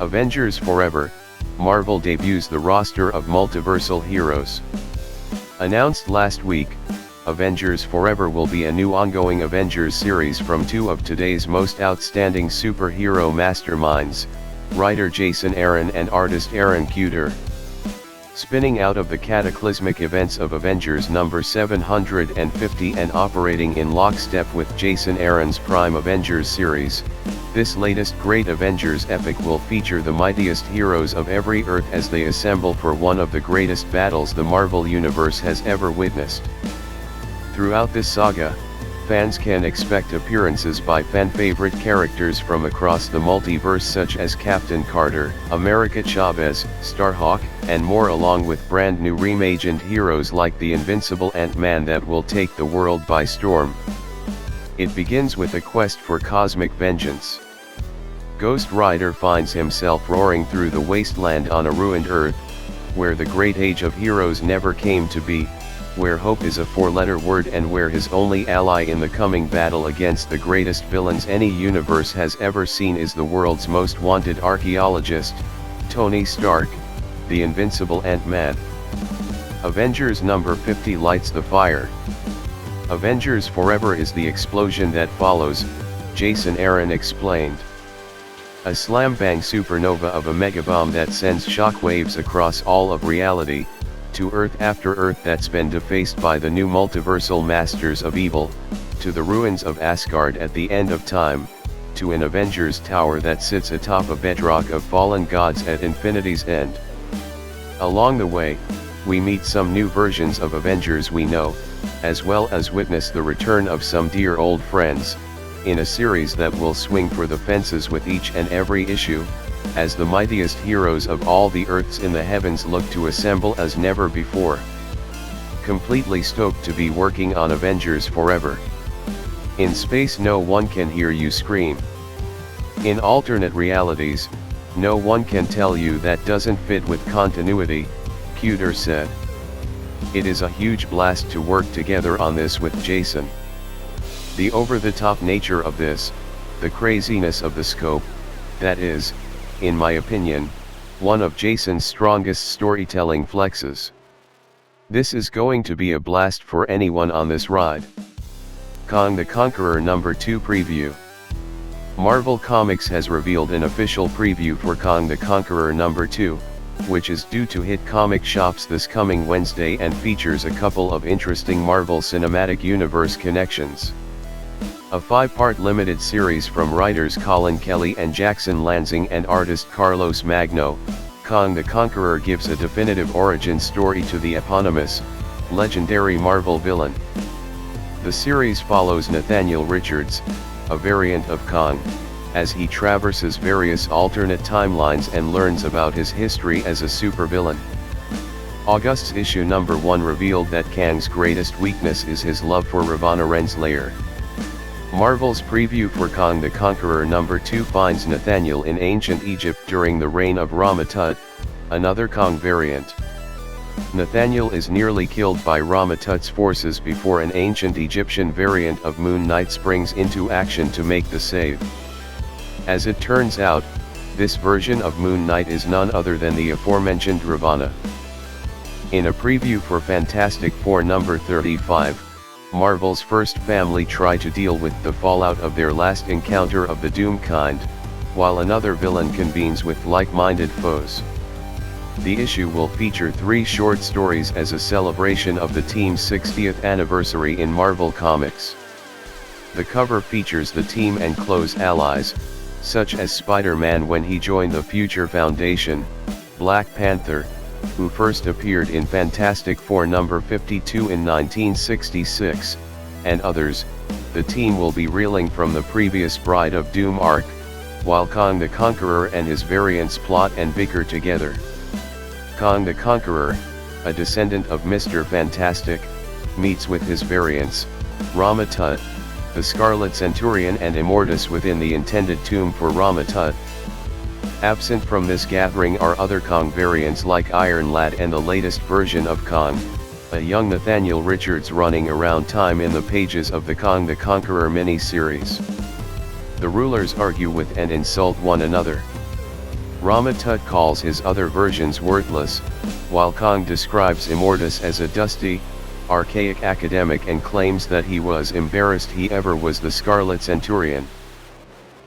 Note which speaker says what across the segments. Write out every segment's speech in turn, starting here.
Speaker 1: Avengers Forever, Marvel debuts the roster of multiversal heroes. Announced last week, Avengers Forever will be a new ongoing Avengers series from two of today's most outstanding superhero masterminds, writer Jason Aaron and artist Aaron Kuder. Spinning out of the cataclysmic events of Avengers number 750 and operating in lockstep with Jason Aaron's Prime Avengers series, this latest Great Avengers epic will feature the mightiest heroes of every Earth as they assemble for one of the greatest battles the Marvel Universe has ever witnessed. Throughout this saga, fans can expect appearances by fan-favorite characters from across the multiverse such as Captain Carter, America Chavez, Starhawk, and more, along with brand new reimagined heroes like the invincible Ant-Man that will take the world by storm. It begins with a quest for cosmic vengeance. Ghost Rider finds himself roaring through the wasteland on a ruined Earth, where the great age of heroes never came to be, where hope is a four-letter word and where his only ally in the coming battle against the greatest villains any universe has ever seen is the world's most wanted archaeologist, Tony Stark, the invincible Ant-Man. Avengers number 50 lights the fire. Avengers Forever is the explosion that follows, Jason Aaron explained. A slam-bang supernova of a megabomb that sends shockwaves across all of reality, to Earth after Earth that's been defaced by the new multiversal masters of evil, to the ruins of Asgard at the end of time, to an Avengers tower that sits atop a bedrock of fallen gods at infinity's end. Along the way, we meet some new versions of Avengers we know, as well as witness the return of some dear old friends, in a series that will swing for the fences with each and every issue, as the mightiest heroes of all the Earths in the heavens look to assemble as never before. Completely stoked to be working on Avengers Forever. In space no one can hear you scream. In alternate realities, no one can tell you that doesn't fit with continuity, Kuder said. It is a huge blast to work together on this with Jason. The over-the-top nature of this, the craziness of the scope, that is, in my opinion, one of Jason's strongest storytelling flexes. This is going to be a blast for anyone on this ride. Kang the Conqueror number 2 preview. Marvel Comics has revealed an official preview for Kang the Conqueror number 2, which is due to hit comic shops this coming Wednesday and features a couple of interesting Marvel Cinematic Universe connections. A 5-part limited series from writers Colin Kelly and Jackson Lansing and artist Carlos Magno, Kang the Conqueror gives a definitive origin story to the eponymous, legendary Marvel villain. The series follows Nathaniel Richards, a variant of Kang, as he traverses various alternate timelines and learns about his history as a supervillain. August's issue number 1 revealed that Kang's greatest weakness is his love for Ravonna Renslayer. Marvel's preview for Kang the Conqueror number 2 finds Nathaniel in ancient Egypt during the reign of Rama-Tut, another Kang variant. Nathaniel is nearly killed by Rama-Tut's forces before an ancient Egyptian variant of Moon Knight springs into action to make the save. As it turns out, this version of Moon Knight is none other than the aforementioned Ravonna. In a preview for Fantastic Four number 35, Marvel's first family try to deal with the fallout of their last encounter of the Doom kind, while another villain convenes with like-minded foes. The issue will feature 3 short stories as a celebration of the team's 60th anniversary in Marvel Comics. The cover features the team and close allies, such as Spider-Man when he joined the Future Foundation, Black Panther, who first appeared in Fantastic Four number 52 in 1966, and others. The team will be reeling from the previous Bride of Doom arc, while Kang the Conqueror and his variants plot and bicker together. Kang the Conqueror, a descendant of Mr. Fantastic, meets with his variants, Rama-Tut, the Scarlet Centurion and Immortus within the intended tomb for Rama-Tut. Absent from this gathering are other Kang variants like Iron Lad and the latest version of Kang, a young Nathaniel Richards running around time in the pages of the Kang the Conqueror mini-series. The rulers argue with and insult one another. Rama-Tut calls his other versions worthless, while Kang describes Immortus as a dusty, archaic academic and claims that he was embarrassed he ever was the Scarlet Centurion.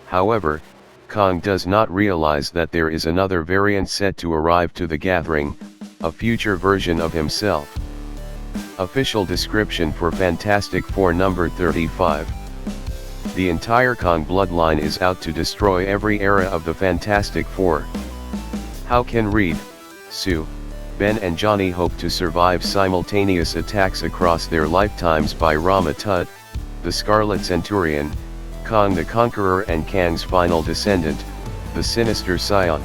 Speaker 1: However, Kang does not realize that there is another variant set to arrive to the gathering, a future version of himself. Official description for Fantastic Four number 35. The entire Kang bloodline is out to destroy every era of the Fantastic Four. How can Reed, Sue, Ben and Johnny hope to survive simultaneous attacks across their lifetimes by Rama-Tut, the Scarlet Centurion, Kang the Conqueror and Kang's final descendant, the Sinister Scion?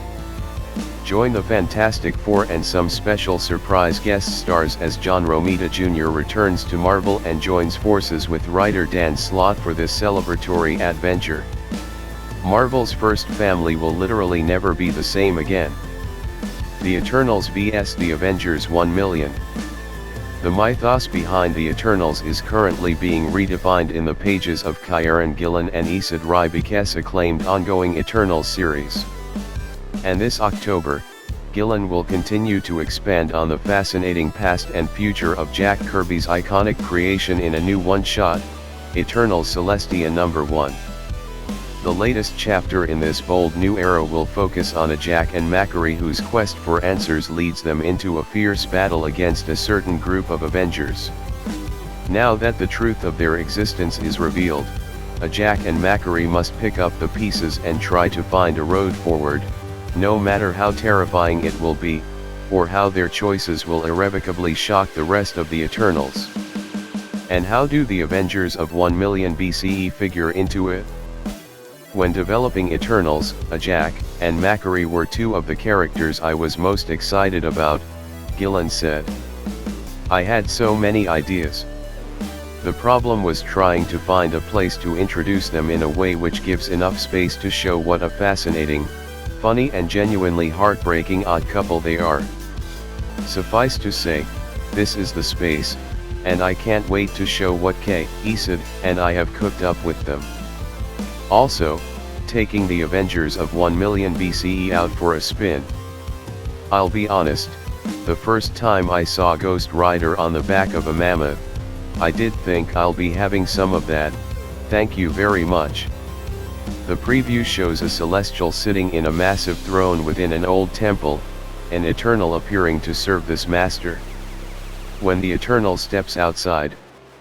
Speaker 1: Join the Fantastic Four and some special surprise guest stars as John Romita Jr. returns to Marvel and joins forces with writer Dan Slott for this celebratory adventure. Marvel's first family will literally never be the same again. The Eternals vs the Avengers 1 million. The mythos behind the Eternals is currently being redefined in the pages of Kieran Gillen and Isid Rybak's acclaimed ongoing Eternals series. And this October, Gillen will continue to expand on the fascinating past and future of Jack Kirby's iconic creation in a new one-shot, Eternals Celestia number 1. The latest chapter in this bold new era will focus on a Jack and Macquarie whose quest for answers leads them into a fierce battle against a certain group of Avengers. Now that the truth of their existence is revealed, a Jack and Macquarie must pick up the pieces and try to find a road forward, no matter how terrifying it will be, or how their choices will irrevocably shock the rest of the Eternals. And how do the Avengers of 1 million BCE figure into it? When developing Eternals, a Jack and Macquarie were two of the characters I was most excited about, Gillen said. I had so many ideas. The problem was trying to find a place to introduce them in a way which gives enough space to show what a fascinating, funny and genuinely heartbreaking odd couple they are. Suffice to say, this is the space, and I can't wait to show what Isid and I have cooked up with them. Also, taking the Avengers of 1 million BCE out for a spin. I'll be honest, the first time I saw Ghost Rider on the back of a mammoth, I did think I'll be having some of that, thank you very much. The preview shows a Celestial sitting in a massive throne within an old temple, an Eternal appearing to serve this master. When the Eternal steps outside,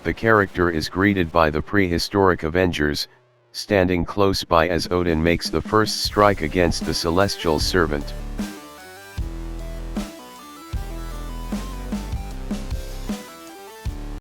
Speaker 1: the character is greeted by the prehistoric Avengers, standing close by as Odin makes the first strike against the Celestial's servant.